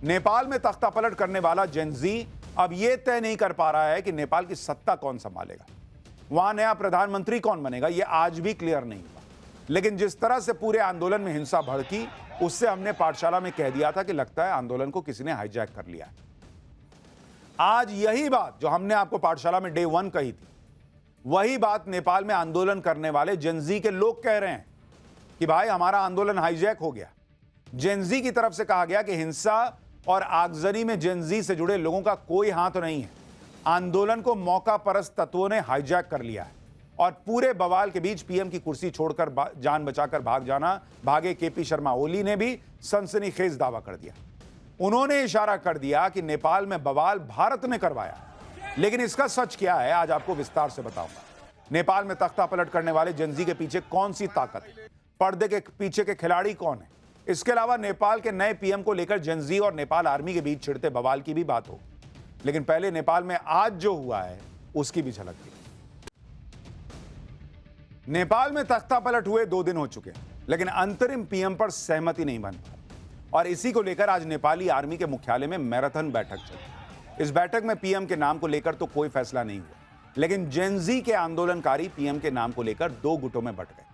नेपाल में तख्ता पलट करने वाला जेनजी अब यह तय नहीं कर पा रहा है कि नेपाल की सत्ता कौन संभालेगा, वहां नया प्रधानमंत्री कौन बनेगा, यह आज भी क्लियर नहीं हुआ। लेकिन जिस तरह से पूरे आंदोलन में हिंसा भड़की, उससे हमने पाठशाला में कह दिया था कि लगता है आंदोलन को किसी ने हाईजैक कर लिया है। आज यही बात जो हमने आपको पाठशाला में डे 1 कही थी, वही बात नेपाल में आंदोलन करने वाले जेनजी के लोग कह रहे हैं कि भाई हमारा आंदोलन हाईजैक हो गया। जेनजी की तरफ से कहा गया कि हिंसा और आगजनी में जेनजी से जुड़े लोगों का कोई हाथ नहीं है, आंदोलन को मौका परस्त तत्वों ने हाईजैक कर लिया है। और पूरे बवाल के बीच पीएम की कुर्सी छोड़कर जान बचाकर भागे केपी शर्मा ओली ने भी सनसनीखेज दावा कर दिया। उन्होंने इशारा कर दिया कि नेपाल में बवाल भारत ने करवाया, लेकिन इसका सच क्या है आज आपको विस्तार से बताऊंगा। नेपाल में तख्ता पलट करने वाले जेनजी के पीछे कौन सी ताकत है, पर्दे के पीछे के खिलाड़ी कौन है, इसके अलावा नेपाल के नए पीएम को लेकर जेनजी और नेपाल आर्मी के बीच छिड़ते बवाल की भी बात हो। लेकिन पहले नेपाल में आज जो हुआ है उसकी भी झलक दी। नेपाल में तख्ता पलट हुए 2 दिन हो चुके हैं, लेकिन अंतरिम पीएम पर सहमति नहीं बन पाई और इसी को लेकर आज नेपाली आर्मी के मुख्यालय में मैराथन बैठक चली। इस बैठक में पीएम के नाम को लेकर तो कोई फैसला नहीं हुआ, लेकिन जेनजी के आंदोलनकारी पीएम के नाम को लेकर 2 गुटों में बंट गए।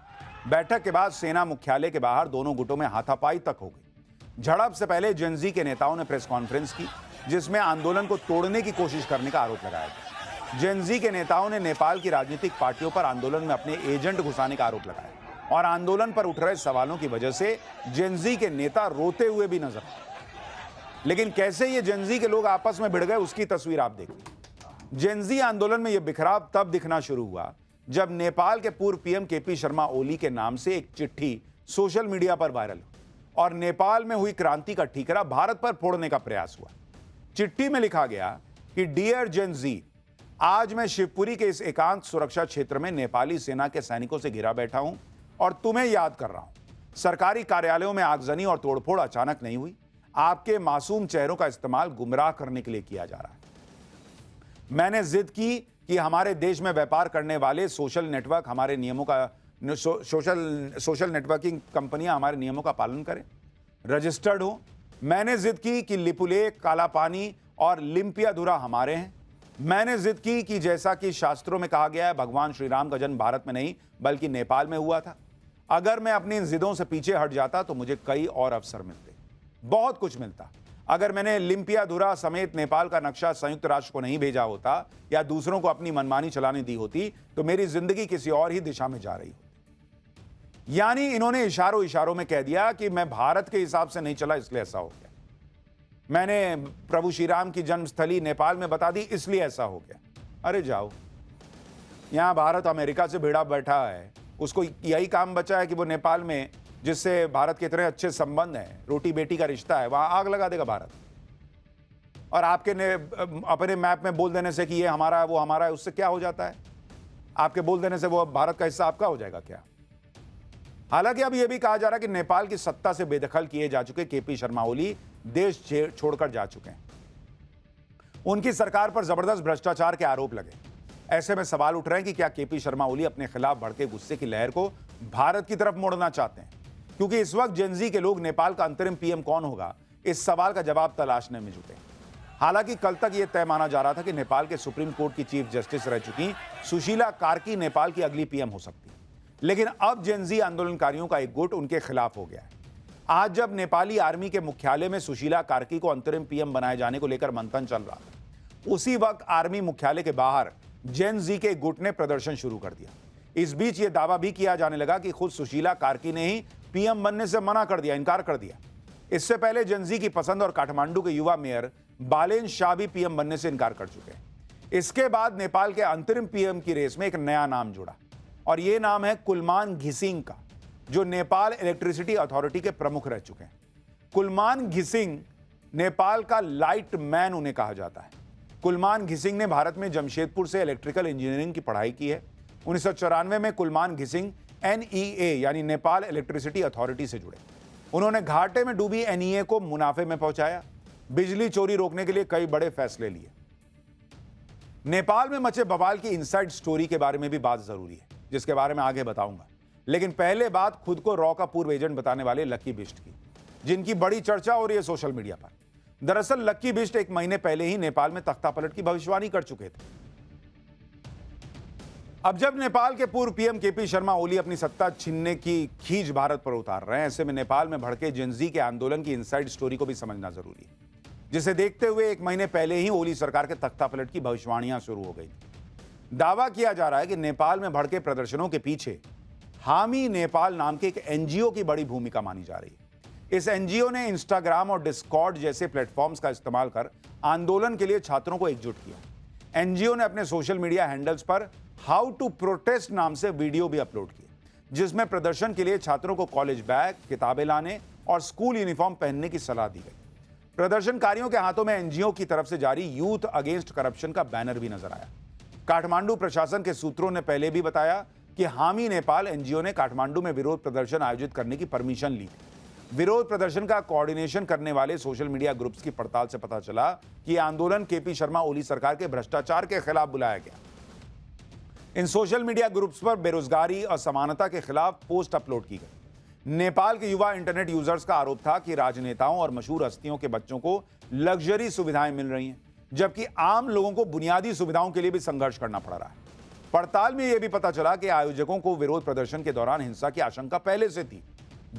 बैठक के बाद सेना मुख्यालय के बाहर दोनों गुटों में हाथापाई तक हो गई। झड़प से पहले जेनजी के नेताओं ने प्रेस कॉन्फ्रेंस की, जिसमें आंदोलन को तोड़ने की कोशिश करने का आरोप लगाया गया। जेनजी के नेताओं ने नेपाल की राजनीतिक पार्टियों पर आंदोलन में अपने एजेंट घुसाने का आरोप लगाया और आंदोलन पर उठ रहे सवालों की वजह से जेनजी के नेता रोते हुए भी नजर आए। लेकिन कैसे ये जेनजी के लोग आपस में भिड़ गए, उसकी तस्वीर आप देखिए। जेनजी आंदोलन में यह बिखराव तब दिखना शुरू हुआ जब नेपाल के पूर्व पीएम केपी शर्मा ओली के नाम से एक चिट्ठी सोशल मीडिया पर वायरल हुई और नेपाल में हुई क्रांति का ठीकरा भारत पर फोड़ने का प्रयास हुआ। चिट्ठी में लिखा गया कि डियर जेनजी, आज मैं शिवपुरी के इस एकांत सुरक्षा क्षेत्र में नेपाली सेना के सैनिकों से घिरा बैठा हूं और तुम्हें याद कर रहा हूं। सरकारी कार्यालयों में आगजनी और तोड़फोड़ अचानक नहीं हुई, आपके मासूम चेहरों का इस्तेमाल गुमराह करने के लिए किया जा रहा है। मैंने जिद की कि हमारे देश में व्यापार करने वाले सोशल नेटवर्क हमारे नियमों का सोशल नेटवर्किंग कंपनियां हमारे नियमों का पालन करें, रजिस्टर्ड हो। मैंने जिद की कि लिपुलेख, काला पानी और लिम्पियाधुरा हमारे हैं। मैंने जिद की कि जैसा कि शास्त्रों में कहा गया है, भगवान श्री राम का जन्म भारत में नहीं बल्कि नेपाल में हुआ था। अगर मैं अपनी इन जिदों से पीछे हट जाता तो मुझे कई और अवसर मिलते, बहुत कुछ मिलता। अगर मैंने लिम्पियाधुरा समेत नेपाल का नक्शा संयुक्त राष्ट्र को नहीं भेजा होता या दूसरों को अपनी मनमानी चलाने दी होती तो मेरी जिंदगी किसी और ही दिशा में जा रही होती। यानी इन्होंने इशारों में कह दिया कि मैं भारत के हिसाब से नहीं चला इसलिए ऐसा हो गया, मैंने प्रभु श्री राम की जन्मस्थली नेपाल में बता दी इसलिए ऐसा हो गया। अरे जाओ, यहां भारत अमेरिका से भिड़ा बैठा है, उसको यही काम बचा है कि वो नेपाल में जिससे भारत के इतने अच्छे संबंध हैं, रोटी बेटी का रिश्ता है, वहां आग लगा देगा भारत। और आपके अपने मैप में बोल देने से कि ये हमारा है वो हमारा है, उससे क्या हो जाता है? आपके बोल देने से वो भारत का हिस्सा आपका हो जाएगा क्या? हालांकि अब यह भी कहा जा रहा है कि नेपाल की सत्ता से बेदखल किए जा चुके केपी शर्मा ओली देश छोड़कर जा चुके हैं। उनकी सरकार पर जबरदस्त भ्रष्टाचार के आरोप लगे। ऐसे में सवाल उठ रहे हैं कि क्या केपी शर्मा ओली अपने खिलाफ भड़के गुस्से की लहर को भारत की तरफ मोड़ना चाहते हैं? क्योंकि इस वक्त जेनजी के लोग नेपाल का अंतरिम पीएम कौन होगा, इस सवाल का जवाब तलाशने में जुटे। हालांकि कल तक यह तय माना जा रहा था कि नेपाल के सुप्रीम कोर्ट की चीफ जस्टिस रह चुकी सुशीला कार्की नेपाल की अगली पीएम हो सकती है। लेकिन अब जेनजी आंदोलनकारियों का एक गुट उनके खिलाफ हो गया है। आज जब नेपाली आर्मी के मुख्यालय में सुशीला कार्की को अंतरिम पीएम बनाए जाने को लेकर मंथन चल रहा था, उसी वक्त आर्मी मुख्यालय के बाहर जेनजी के गुट ने प्रदर्शन शुरू कर दिया। इस बीच यह दावा भी किया जाने लगा कि खुद सुशीला कार्की ने ही पीएम बनने से मना कर दिया, इनकार कर दिया। इससे पहले जेनजी की पसंद और काठमांडू के युवा मेयर बालेन शाह भी पीएम बनने से इनकार कर चुके हैं। इसके बाद नेपाल के अंतरिम पीएम की रेस में एक नया नाम जुड़ा और यह नाम है कुलमान घिसिंग का, जो नेपाल इलेक्ट्रिसिटी अथॉरिटी के प्रमुख रह चुके हैं। कुलमान घिसिंग नेपाल का लाइट मैन उन्हें कहा जाता है। कुलमान घिसिंग ने भारत में जमशेदपुर से इलेक्ट्रिकल इंजीनियरिंग की पढ़ाई की है। 1994 में कुलमान घिसिंग NEA यानी नेपाल इलेक्ट्रिसिटी अथॉरिटी से जुड़े। उन्होंने घाटे में डूबी NEA को मुनाफे में पहुंचाया, बिजली चोरी रोकने के लिए कई बड़े फैसले लिए। नेपाल में मचे बवाल की इनसाइड स्टोरी के बारे में भी बात जरूरी है, जिसके बारे में आगे बताऊंगा। लेकिन पहले बात खुद को रॉ का पूर्व एजेंट बताने वाले लकी बिष्ट की, जिनकी बड़ी चर्चा हो रही है सोशल मीडिया पर। दरअसल लक्की बिष्ट एक महीने पहले ही नेपाल में तख्तापलट की भविष्यवाणी कर चुके थे। अब जब नेपाल के पूर्व पीएम केपी शर्मा ओली अपनी सत्ता छीनने की खींच भारत पर उतार रहे हैं, ऐसे में नेपाल में भड़के जेनजी के आंदोलन की इनसाइड स्टोरी को भी समझना जरूरी है, जिसे देखते हुए एक महीने पहले ही ओली सरकार के तख्तापलट की भविष्यवाणियां शुरू हो गई। दावा किया जा रहा है कि नेपाल में भड़के प्रदर्शनों के पीछे हामी नेपाल नाम के एक एनजीओ की बड़ी भूमिका मानी जा रही है। इस एनजीओ ने इंस्टाग्राम और डिस्कॉर्ड जैसे प्लेटफॉर्म्स का इस्तेमाल कर आंदोलन के लिए छात्रों को एकजुट किया। एनजीओ ने अपने सोशल मीडिया हैंडल्स पर हाउ टू प्रोटेस्ट नाम से वीडियो भी अपलोड किए, जिसमें प्रदर्शन के लिए छात्रों को कॉलेज बैग, किताबें लाने और स्कूल यूनिफॉर्म पहनने की सलाह दी गई। प्रदर्शनकारियों के हाथों में एनजीओ की तरफ से जारी यूथ अगेंस्ट करप्शन का बैनर भी नजर आया। काठमांडू प्रशासन के सूत्रों ने पहले भी बताया कि हामी नेपाल एनजीओ ने काठमांडू में विरोध प्रदर्शन आयोजित करने की परमिशन ली। विरोध प्रदर्शन का कोऑर्डिनेशन करने वाले सोशल मीडिया ग्रुप्स की पड़ताल से पता चला कि यह आंदोलन केपी शर्मा ओली सरकार के भ्रष्टाचार के खिलाफ बुलाया गया। इन सोशल मीडिया ग्रुप्स पर बेरोजगारी और असमानता के खिलाफ पोस्ट अपलोड की गई। नेपाल के युवा इंटरनेट यूजर्स का आरोप था कि राजनेताओं और मशहूर हस्तियों के बच्चों को लग्जरी सुविधाएं मिल रही हैं, जबकि आम लोगों को बुनियादी सुविधाओं के लिए भी संघर्ष करना पड़ रहा है। पड़ताल में यह भी पता चला कि आयोजकों को विरोध प्रदर्शन के दौरान हिंसा की आशंका पहले से थी।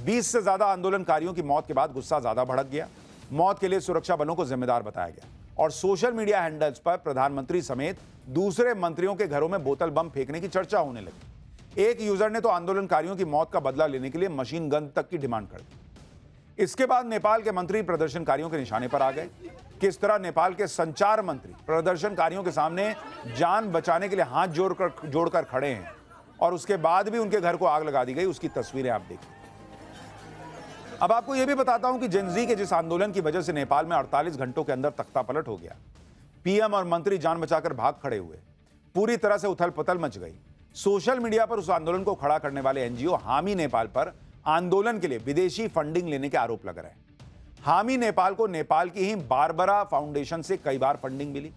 20 से ज्यादा आंदोलनकारियों की मौत के बाद गुस्सा ज्यादा भड़क गया। मौत के लिए सुरक्षा बलों को जिम्मेदार बताया गया और सोशल मीडिया हैंडल्स पर प्रधानमंत्री समेत दूसरे मंत्रियों के घरों में बोतल बम फेंकने की चर्चा होने लगी। एक यूजर ने तो आंदोलनकारियों की मौत का बदला लेने के लिए मशीन गन तक की डिमांड कर दी। इसके बाद नेपाल के मंत्री प्रदर्शनकारियों के निशाने पर आ गए। किस तरह नेपाल के संचार मंत्री प्रदर्शनकारियों के सामने जान बचाने के लिए हाथ जोड़कर खड़े हैं और उसके बाद भी उनके घर को आग लगा दी गई, उसकी तस्वीरें आप देखिए। अब आपको यह भी बताता हूं कि जेनजी के जिस आंदोलन की वजह से नेपाल में 48 घंटों के अंदर तख्तापलट हो गया, पीएम और मंत्री जान बचाकर भाग खड़े हुए, पूरी तरह से उथल पुथल मच गई। सोशल मीडिया पर उस आंदोलन को खड़ा करने वाले एनजीओ हामी नेपाल पर आंदोलन के लिए विदेशी फंडिंग लेने के आरोप लग रहे हैं। हामी नेपाल को नेपाल की ही बारबरा फाउंडेशन से कई बार फंडिंग मिली।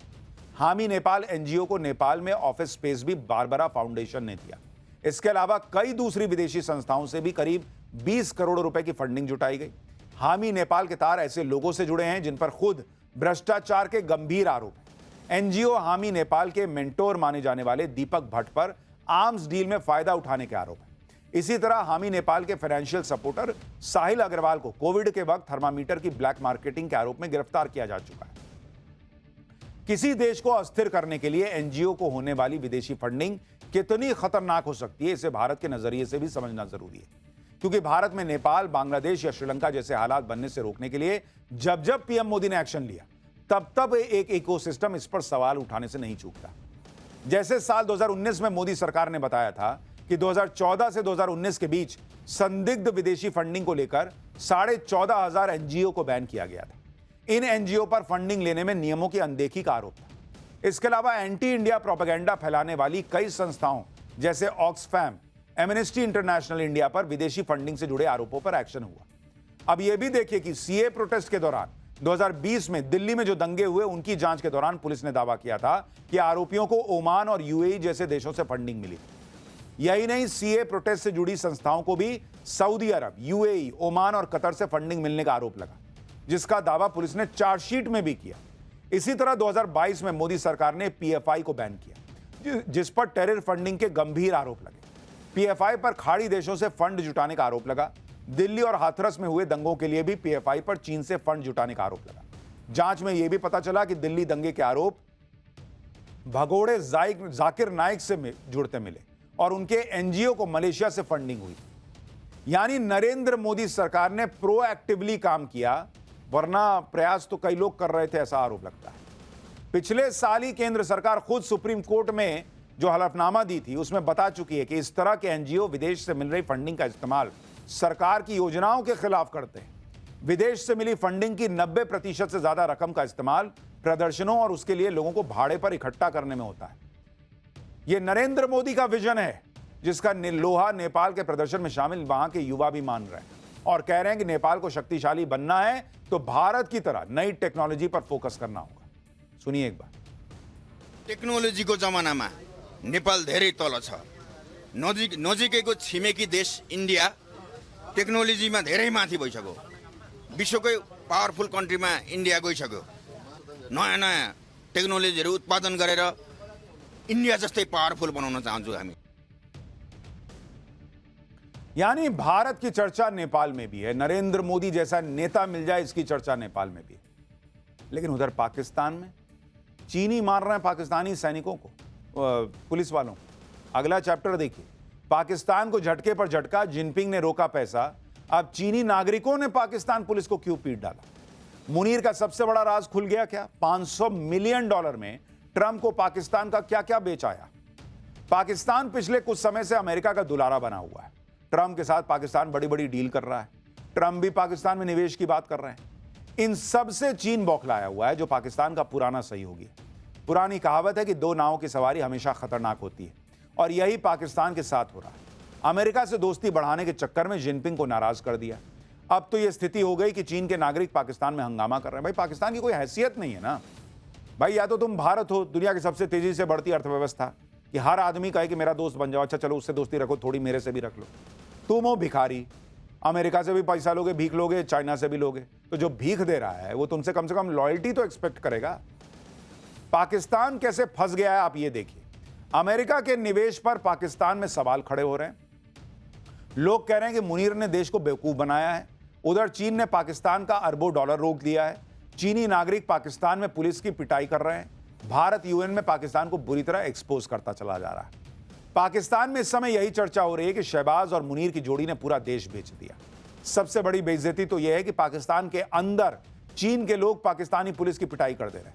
हामी नेपाल एनजीओ को नेपाल में ऑफिस स्पेस भी बारबरा फाउंडेशन ने दिया। इसके अलावा कई दूसरी विदेशी संस्थाओं से भी करीब 20 करोड़ रुपए की फंडिंग जुटाई गई। हामी नेपाल के तार ऐसे लोगों से जुड़े हैं जिन पर खुद भ्रष्टाचार के गंभीर आरोप हैं। एनजीओ हामी नेपाल के मेंटोर माने जाने वाले दीपक भट्ट पर आर्म्स डील में फायदा उठाने के आरोप है। इसी तरह हामी नेपाल के फाइनेंशियल सपोर्टर साहिल अग्रवाल को कोविड के वक्त थर्मामीटर की ब्लैक मार्केटिंग के आरोप में गिरफ्तार किया जा चुका है। किसी देश को अस्थिर करने के लिए एनजीओ को होने वाली विदेशी फंडिंग कितनी खतरनाक हो सकती है, इसे भारत के नजरिए से भी समझना जरूरी है, क्योंकि भारत में नेपाल, बांग्लादेश या श्रीलंका जैसे हालात बनने से रोकने के लिए जब जब पीएम मोदी ने एक्शन लिया, तब तब एक इकोसिस्टम इस पर सवाल उठाने से नहीं चूकता। जैसे साल 2019 में मोदी सरकार ने बताया था कि 2014 से 2019 के बीच संदिग्ध विदेशी फंडिंग को लेकर 14,500 एनजीओ को बैन किया गया था। इन एनजीओ पर फंडिंग लेने में नियमों की अनदेखी का आरोप था। इसके अलावा एंटी इंडिया प्रोपेगेंडा फैलाने वाली कई संस्थाओं जैसे ऑक्सफैम, एमनेस्टी इंटरनेशनल इंडिया पर विदेशी फंडिंग से जुड़े आरोपों पर एक्शन हुआ। अब यह भी देखिए कि सीए प्रोटेस्ट के दौरान 2020 में दिल्ली में जो दंगे हुए, उनकी जांच के दौरान पुलिस ने दावा किया था कि आरोपियों को ओमान और यूएई जैसे देशों से फंडिंग मिली। यही नहीं, सीए प्रोटेस्ट से जुड़ी संस्थाओं को भी सऊदी अरब, यूएई, ओमान और कतर से फंडिंग मिलने का आरोप लगा, जिसका दावा पुलिस ने चार्जशीट में भी किया। इसी तरह 2022 में मोदी सरकार ने पीएफआई को बैन किया, जिस पर टेरर फंडिंग के गंभीर आरोप लगे। पीएफआई पर खाड़ी देशों से फंड जुटाने का आरोप लगा। दिल्ली और हाथरस में हुए दंगों के लिए भी पीएफआई पर चीन से फंड जुटाने का आरोप लगा। जांच में यह भी पता चला कि दिल्ली दंगे के आरोप भगोड़े जाकिर नाइक से जुड़ते मिले और उनके एनजीओ को मलेशिया से फंडिंग हुई। यानी नरेंद्र मोदी सरकार ने प्रोएक्टिवली काम किया, वरना प्रयास तो कई लोग कर रहे थे, ऐसा आरोप लगता है। पिछले साल ही केंद्र सरकार खुद सुप्रीम कोर्ट में जो हलफनामा दी थी, उसमें बता चुकी है कि इस तरह के एनजीओ विदेश से मिल रही फंडिंग का इस्तेमाल सरकार की योजनाओं के खिलाफ करते हैं। विदेश से मिली फंडिंग की 90% से ज्यादा रकम का इस्तेमाल प्रदर्शनों और उसके लिए लोगों को भाड़े पर इकट्ठा करने में होता है। यह नरेंद्र मोदी का विजन है, जिसका लोहा नेपाल के प्रदर्शन में शामिल वहां के युवा भी मान रहे हैं और कह रहे हैं कि नेपाल को शक्तिशाली बनना है तो भारत की तरह नई टेक्नोलॉजी पर फोकस करना होगा। सुनिए एक बार। टेक्नोलोजी को जमाना में नेपाल धेरै तल छ। नजिकैको छिमेकी देश इन्डिया टेक्नोलोजी में धेरै माथि भइसक्यो। विश्वकै पावरफुल कन्ट्रीमा इन्डिया गइसक्यो नयाँ नयाँ टेक्नोलोजीहरू उत्पादन गरेर इन्डिया जस्तै पावरफुल बनाउन चाहन्छौँ हामी। यानी भारत की चर्चा नेपाल में भी है, नरेंद्र मोदी जैसा नेता मिल जाए इसकी चर्चा नेपाल में भी है। लेकिन उधर पाकिस्तान में चीनी मार रहे हैं पाकिस्तानी सैनिकों को, पुलिस वालों को। अगला चैप्टर देखिए, पाकिस्तान को झटके पर झटका, जिनपिंग ने रोका पैसा, अब चीनी नागरिकों ने पाकिस्तान पुलिस को क्यों पीट डाला। मुनीर का सबसे बड़ा राज खुल गया क्या? $500 मिलियन में ट्रंप को पाकिस्तान का क्या क्या बेच आया। पाकिस्तान पिछले कुछ समय से अमेरिका का दुलारा बना हुआ है। ट्रंप के साथ पाकिस्तान बड़ी बड़ी डील कर रहा है, ट्रंप भी पाकिस्तान में निवेश की बात कर रहे हैं। इन सब से चीन बौखलाया हुआ है, जो पाकिस्तान का पुराना सहयोगी है। पुरानी कहावत है कि दो नावों की सवारी हमेशा खतरनाक होती है, और यही पाकिस्तान के साथ हो रहा है। अमेरिका से दोस्ती बढ़ाने के चक्कर में जिनपिंग को नाराज कर दिया। अब तो यह स्थिति हो गई कि चीन के नागरिक पाकिस्तान में हंगामा कर रहे हैं। भाई पाकिस्तान की कोई हैसियत नहीं है ना भाई, या तो तुम भारत हो, दुनिया की सबसे तेजी से बढ़ती अर्थव्यवस्था, कि हर आदमी कहे कि मेरा दोस्त बन जाओ, अच्छा चलो उससे दोस्ती रखो, थोड़ी मेरे से भी रख लो। तुम हो भिखारी, अमेरिका से भी पैसा लोगे, भीख लोगे, चाइना से भी लोगे, तो जो भीख दे रहा है वो तुमसे कम से कम लॉयल्टी तो एक्सपेक्ट करेगा। पाकिस्तान कैसे फंस गया है आप ये देखिए। अमेरिका के निवेश पर पाकिस्तान में सवाल खड़े हो रहे हैं। लोग कह रहे हैं कि मुनीर ने देश को बेवकूफ बनाया है। उधर चीन ने पाकिस्तान का अरबों डॉलर रोक दिया है। चीनी नागरिक पाकिस्तान में पुलिस की पिटाई कर रहे हैं। भारत यूएन में पाकिस्तान को बुरी तरह एक्सपोज करता चला जा रहा है। पाकिस्तान में इस समय यही चर्चा हो रही है कि शहबाज और मुनीर की जोड़ी ने पूरा देश बेच दिया। सबसे बड़ी बेइज्जती तो यह है कि पाकिस्तान के अंदर चीन के लोग पाकिस्तानी पुलिस की पिटाई कर दे रहे हैं।